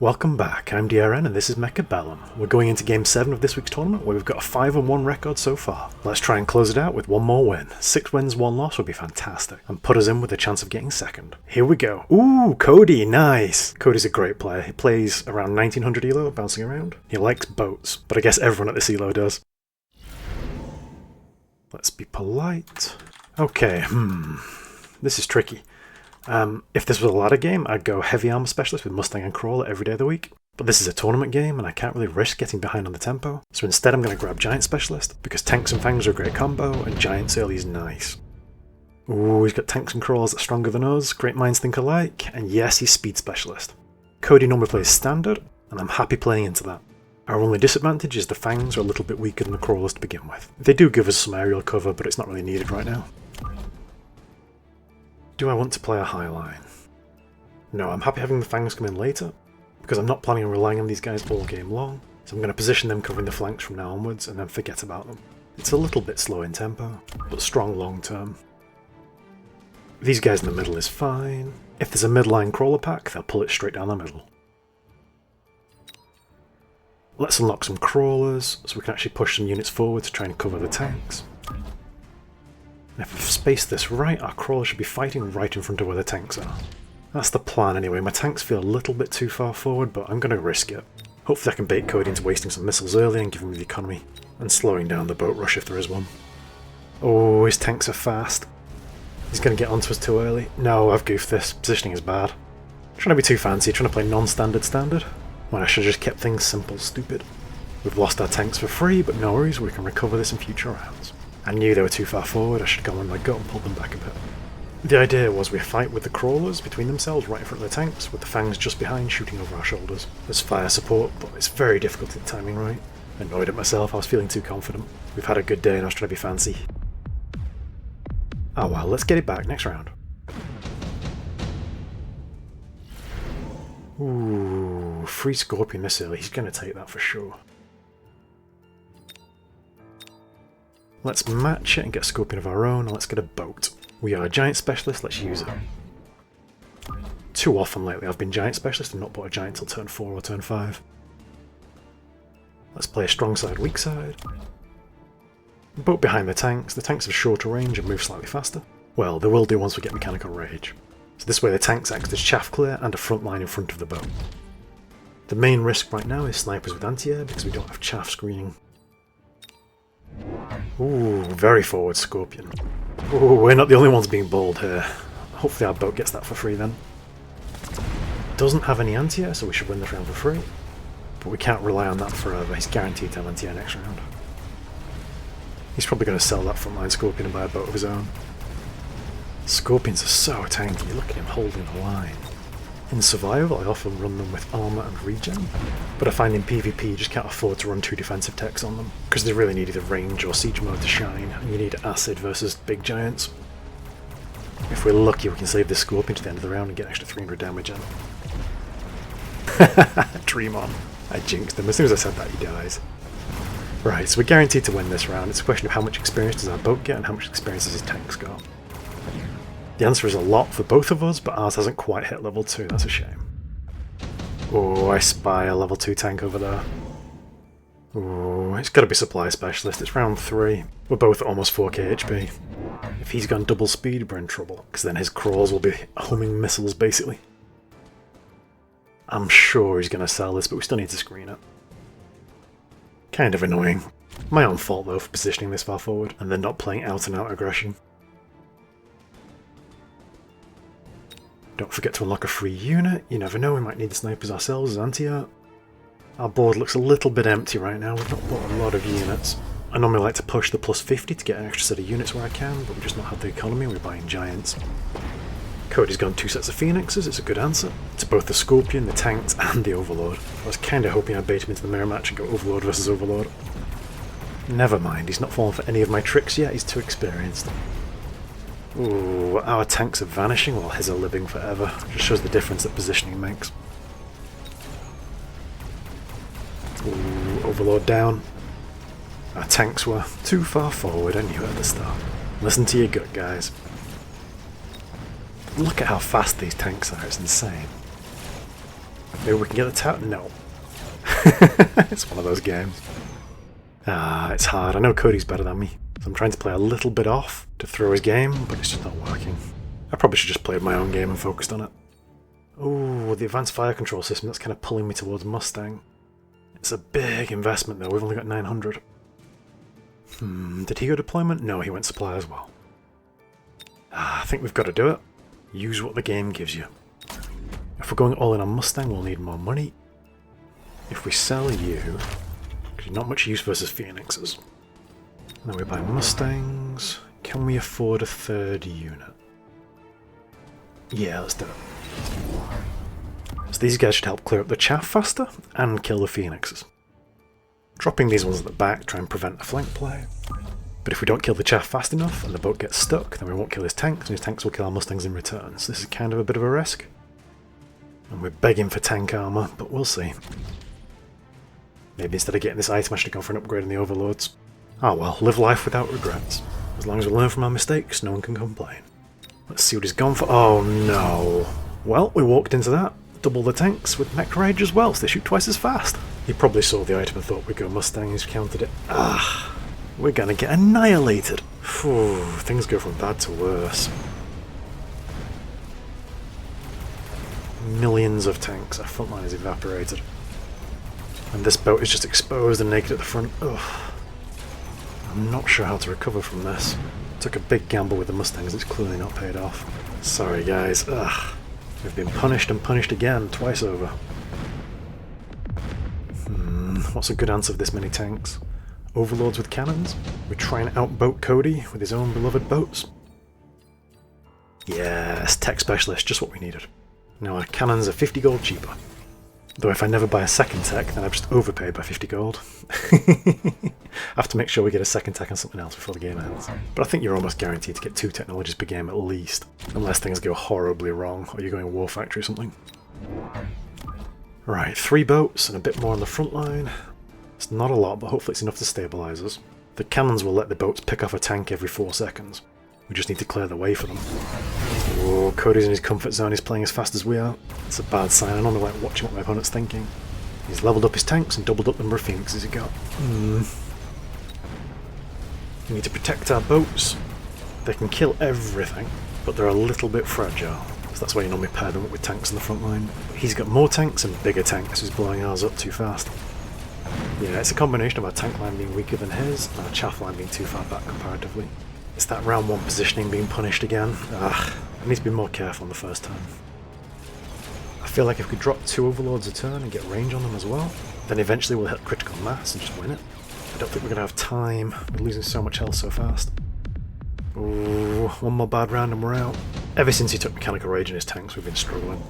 Welcome back, I'm DRN and this is Mechabellum. We're going into Game 7 of this week's tournament where we've got a 5-1 record so far. Let's try and close it out with one more win. 6 wins, 1 loss would be fantastic, and put us in with a chance of getting second. Here we go. Ooh, Codi, nice! Codi's a great player. He plays around 1900 elo, bouncing around. He likes boats, but I guess everyone at this elo does. Let's be polite. Okay, this is tricky. If this was a ladder game, I'd go heavy armor specialist with Mustang and Crawler every day of the week. But this is a tournament game and I can't really risk getting behind on the tempo, so instead I'm going to grab Giant Specialist, because Tanks and Fangs are a great combo and Giants early is nice. Ooh, he's got Tanks and Crawlers that's stronger than us, great minds think alike, and yes, he's Speed Specialist. Codi normally plays Standard, and I'm happy playing into that. Our only disadvantage is the Fangs are a little bit weaker than the Crawlers to begin with. They do give us some aerial cover, but it's not really needed right now. Do I want to play a high line? No, I'm happy having the Fangs come in later, because I'm not planning on relying on these guys all game long, so I'm going to position them covering the flanks from now onwards and then forget about them. It's a little bit slow in tempo, but strong long term. These guys in the middle is fine. If there's a midline crawler pack, they'll pull it straight down the middle. Let's unlock some crawlers, so we can actually push some units forward to try and cover the tanks. And if we've spaced this right, our crawlers should be fighting right in front of where the tanks are. That's the plan anyway. My tanks feel a little bit too far forward, but I'm going to risk it. Hopefully I can bait Codi into wasting some missiles early and giving me the economy, and slowing down the boat rush if there is one. Oh, his tanks are fast. He's going to get onto us too early. No, I've goofed this. Positioning is bad. Trying to be too fancy, trying to play non-standard standard, when I should have just kept things simple stupid. We've lost our tanks for free, but no worries, we can recover this in future rounds. I knew they were too far forward, I should have gone with my gut and pulled them back a bit. The idea was we fight with the crawlers between themselves right in front of the tanks, with the Fangs just behind shooting over our shoulders. There's fire support, but it's very difficult to get the timing right. Annoyed at myself, I was feeling too confident. We've had a good day and I was trying to be fancy. Oh well, let's get it back next round. Ooh, free Scorpion this early, he's going to take that for sure. Let's match it and get a Scorpion of our own, and let's get a boat. We are a Giant Specialist, let's use it. Too often lately I've been Giant Specialist and not bought a Giant till turn 4 or turn 5. Let's play a strong side, weak side. Boat behind the tanks have shorter range and move slightly faster. Well, they will do once we get Mechanical Rage. So this way the tanks act as chaff clear and a front line in front of the boat. The main risk right now is snipers with anti-air because we don't have chaff screening. Ooh, very forward Scorpion. Ooh, we're not the only ones being bold here. Hopefully our boat gets that for free then. Doesn't have any anti-air, so we should win this round for free. But we can't rely on that forever, he's guaranteed to have anti-air next round. He's probably going to sell that frontline Scorpion and buy a boat of his own. Scorpions are so tanky, look at him holding the line. In survival I often run them with armor and regen, but I find in PvP you just can't afford to run 2 defensive techs on them, because they really need either range or siege mode to shine, and you need acid versus big giants. If we're lucky we can save this Scorpion to the end of the round and get an extra 300 damage in. Dream on. I jinxed him, as soon as I said that he dies. Right, so we're guaranteed to win this round. It's a question of how much experience does our boat get and how much experience has his tanks got. The answer is a lot for both of us, but ours hasn't quite hit level 2, that's a shame. Oh, I spy a level 2 tank over there. Oh, it's got to be Supply Specialist, it's round 3. We're both at almost 4k HP. If he's gone double speed, we're in trouble, because then his crawls will be humming missiles basically. I'm sure he's going to sell this, but we still need to screen it. Kind of annoying. My own fault though for positioning this far forward, and then not playing out and out aggression. Don't forget to unlock a free unit, you never know, we might need the snipers ourselves as anti-art. Our board looks a little bit empty right now, we've not bought a lot of units. I normally like to push the plus 50 to get an extra set of units where I can, but we've just not had the economy, we're buying giants. Codi's gone 2 sets of Phoenixes, it's a good answer. To both the Scorpion, the tanks, and the Overlord. I was kinda hoping I'd bait him into the mirror match and go Overlord versus Overlord. Never mind, he's not fallen for any of my tricks yet, he's too experienced. Ooh, our tanks are vanishing while his are living forever. Just shows the difference that positioning makes. Ooh, Overlord down. Our tanks were too far forward, I knew at the start. Listen to your gut, guys. Look at how fast these tanks are, it's insane. Maybe we can get the tower? No. It's one of those games. It's hard. I know Cody's better than me, so I'm trying to play a little bit off to throw his game, but it's just not working. I probably should just played my own game and focused on it. Ooh, the advanced fire control system, that's kind of pulling me towards Mustang. It's a big investment though, we've only got 900. Did he go deployment? No, he went supply as well. I think we've got to do it. Use what the game gives you. If we're going all in on Mustang, we'll need more money. If we sell you, because you're not much use versus Phoenixes. And then we buy Mustangs. Can we afford a third unit? Yeah, let's do it. So these guys should help clear up the chaff faster and kill the Phoenixes. Dropping these ones at the back, try and prevent a flank play. But if we don't kill the chaff fast enough and the boat gets stuck, then we won't kill his tanks, and his tanks will kill our Mustangs in return. So this is kind of a bit of a risk. And we're begging for tank armour, but we'll see. Maybe instead of getting this item I should go for an upgrade on the Overlords. Ah well, live life without regrets. As long as we learn from our mistakes, no one can complain. Let's see what he's gone for. Oh no. Well, we walked into that. Double the tanks with mech rage as well, so they shoot twice as fast. He probably saw the item and thought we'd go Mustang, he's countered it. We're gonna get annihilated. Phew, things go from bad to worse. Millions of tanks, our front line is evaporated. And this boat is just exposed and naked at the front. Ugh. I'm not sure how to recover from this. Took a big gamble with the Mustangs, it's clearly not paid off. Sorry guys, we've been punished and punished again, twice over. What's a good answer for this many tanks? Overlords with cannons? We try and outboat Cody with his own beloved boats? Yes, tech specialist, just what we needed. Now our cannons are 50 gold cheaper. Though if I never buy a second tech, then I've just overpaid by 50 gold. I have to make sure we get a second tech on something else before the game ends. But I think you're almost guaranteed to get 2 technologies per game at least. Unless things go horribly wrong, or you're going War Factory or something. Right, 3 boats and a bit more on the front line. It's not a lot, but hopefully it's enough to stabilise us. The cannons will let the boats pick off a tank every 4 seconds. We just need to clear the way for them. Oh, Cody's in his comfort zone, he's playing as fast as we are. It's a bad sign, I normally like watching what my opponent's thinking. He's levelled up his tanks and doubled up the number of Phoenixes he got. We need to protect our boats. They can kill everything, but they're a little bit fragile. So that's why you normally pair them up with tanks in the front line. But he's got more tanks and bigger tanks, so he's blowing ours up too fast. Yeah, it's a combination of our tank line being weaker than his, and our chaff line being too far back comparatively. It's that round 1 positioning being punished again. I need to be more careful on the first time. I feel like if we drop 2 Overlords a turn and get range on them as well, then eventually we'll hit critical mass and just win it. I don't think we're going to have time. We're losing so much health so fast. Ooh, 1 more bad round and we're out. Ever since he took mechanical rage in his tanks, we've been struggling.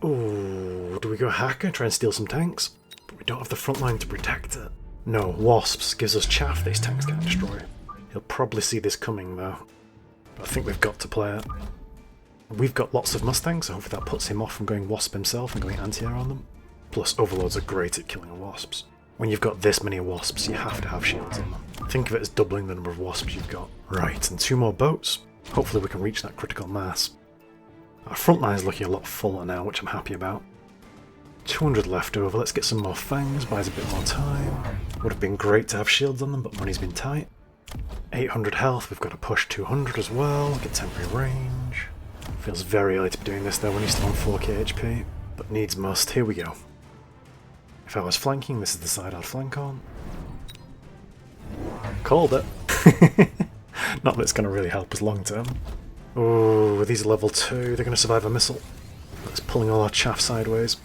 Ooh, do we go hacker, try and steal some tanks? But we don't have the front line to protect it. No, wasps gives us chaff these tanks can't destroy. He'll probably see this coming though. But I think we've got to play it. We've got lots of Mustangs, so hopefully that puts him off from going wasp himself and going anti-air on them. Plus, Overlords are great at killing wasps. When you've got this many wasps, you have to have shields on them. Think of it as doubling the number of wasps you've got. Right, and 2 more boats. Hopefully we can reach that critical mass. Our front line is looking a lot fuller now, which I'm happy about. 200 left over, let's get some more fangs, buys a bit more time. Would have been great to have shields on them, but money's been tight. 800 health, we've got to push 200 as well, get temporary range. Feels very early to be doing this though when he's still on 4k HP, but needs must, here we go. If I was flanking, this is the side I'd flank on. Called it! Not that it's going to really help us long term. Oh, these are level 2, they're going to survive a missile. That's pulling all our chaff sideways.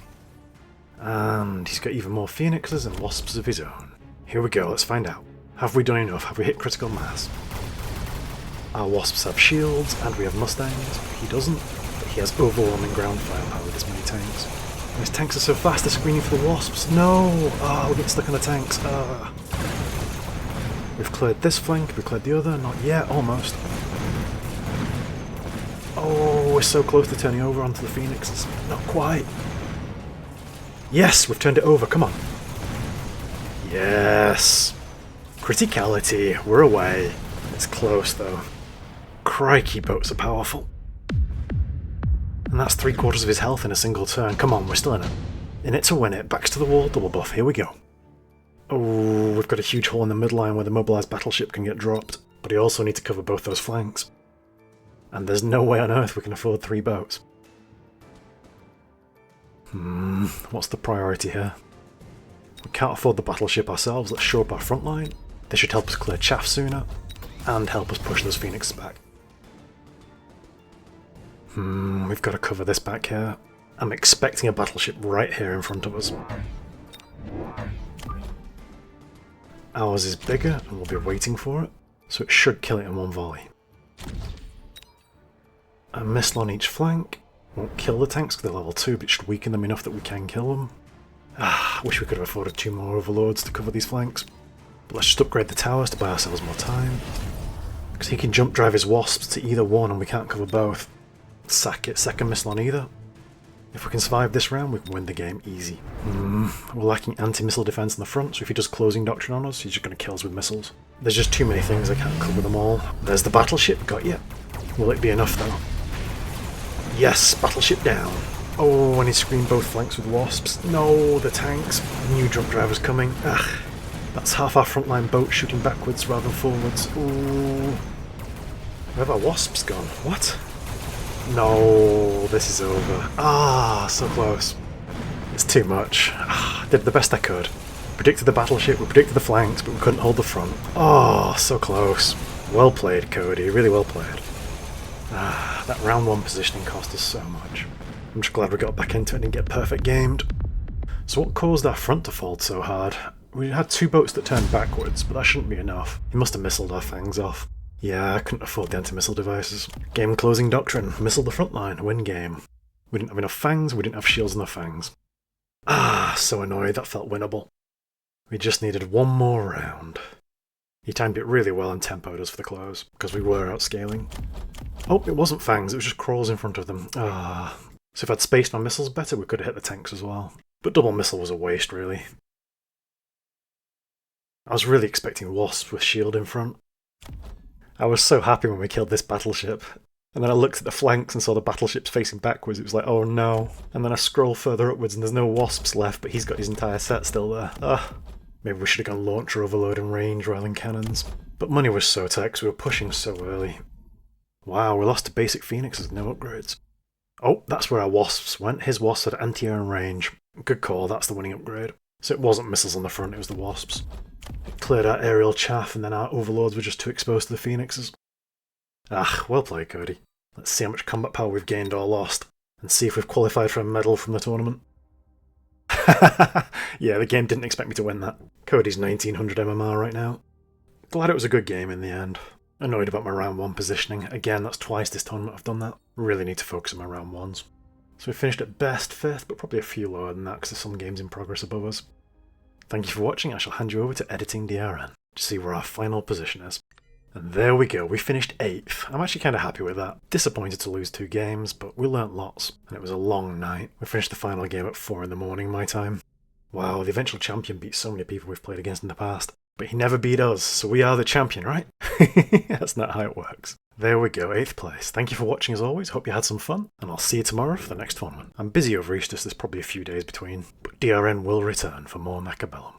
And he's got even more Phoenixes and wasps of his own. Here we go, let's find out. Have we done enough? Have we hit critical mass? Our wasps have shields, and we have Mustangs. He doesn't, but he has overwhelming ground firepower with this many tanks. And his tanks are so fast, they're screening for the wasps. No! We're getting stuck on the tanks. We've cleared this flank, we've cleared the other. Not yet, almost. Oh, we're so close to turning over onto the Phoenixes. Not quite. Yes, we've turned it over, come on. Yes! Criticality, we're away. It's close though. Crikey, boats are powerful. And that's 3/4 of his health in a single turn. Come on, we're still in it. In it to win it, backs to the wall, double buff, here we go. Oh, we've got a huge hole in the midline where the mobilised battleship can get dropped, but we also need to cover both those flanks. And there's no way on earth we can afford 3 boats. What's the priority here? We can't afford the battleship ourselves, let's shore up our front line. This should help us clear chaff sooner, and help us push those phoenixes back. We've got to cover this back here. I'm expecting a battleship right here in front of us. Ours is bigger, and we'll be waiting for it, so it should kill it in one volley. A missile on each flank. Won't kill the tanks because they're level 2, but it should weaken them enough that we can kill them. Wish we could have afforded 2 more overlords to cover these flanks. But let's just upgrade the towers to buy ourselves more time. Because he can jump drive his wasps to either one and we can't cover both. Sack it, second missile on either. If we can survive this round, we can win the game easy. We're lacking anti-missile defense in the front, so if he does closing doctrine on us, he's just going to kill us with missiles. There's just too many things, I can't cover them all. There's the battleship, got you. Will it be enough though? Yes, battleship down. Oh, and he screened both flanks with wasps. No, the tanks. New jump drivers coming. That's half our frontline boat shooting backwards rather than forwards. Ooh. Where have our wasps gone? What? No, this is over. So close. It's too much. Did the best I could. Predicted the battleship, we predicted the flanks, but we couldn't hold the front. So close. Well played, Cody. Really well played. That round 1 positioning cost us so much. I'm just glad we got back into it and didn't get perfect gamed. So what caused our front to fold so hard? We had 2 boats that turned backwards, but that shouldn't be enough. He must have missiled our fangs off. Yeah, I couldn't afford the anti-missile devices. Game closing doctrine. Missile the front line. Win game. We didn't have enough fangs, we didn't have shields on the fangs. So annoyed, that felt winnable. We just needed 1 more round. He timed it really well and tempoed us for the close, because we were outscaling. Oh, it wasn't fangs, it was just crawls in front of them. So if I'd spaced my missiles better, we could have hit the tanks as well. But double missile was a waste, really. I was really expecting wasps with shield in front. I was so happy when we killed this battleship. And then I looked at the flanks and saw the battleships facing backwards. It was like, oh no. And then I scroll further upwards and there's no wasps left, but he's got his entire set still there. Maybe we should have gone launcher overload and range rather than cannons. But money was so tight because we were pushing so early. Wow, we lost to basic phoenixes, no upgrades. Oh, that's where our wasps went. His wasps had anti-air and range. Good call, that's the winning upgrade. So it wasn't missiles on the front, it was the wasps. It cleared our aerial chaff and then our overlords were just too exposed to the phoenixes. Well played, Cody. Let's see how much combat power we've gained or lost, and see if we've qualified for a medal from the tournament. Yeah, the game didn't expect me to win that. Cody's 1900 MMR right now. Glad it was a good game in the end. Annoyed about my round 1 positioning. Again, that's twice this tournament I've done that. Really need to focus on my round 1s. So we finished at best 5th, but probably a few lower than that because there's some games in progress above us. Thank you for watching. I shall hand you over to editing DRN to see where our final position is. And there we go, we finished 8th. I'm actually kind of happy with that. Disappointed to lose 2 games, but we learnt lots, and it was a long night. We finished the final game at 4 in the morning my time. Wow, the eventual champion beat so many people we've played against in the past. But he never beat us, so we are the champion, right? That's not how it works. There we go, 8th place. Thank you for watching as always, hope you had some fun, and I'll see you tomorrow for the next tournament. I'm busy over Easter, so there's probably a few days between, but DRN will return for more Mechabellum.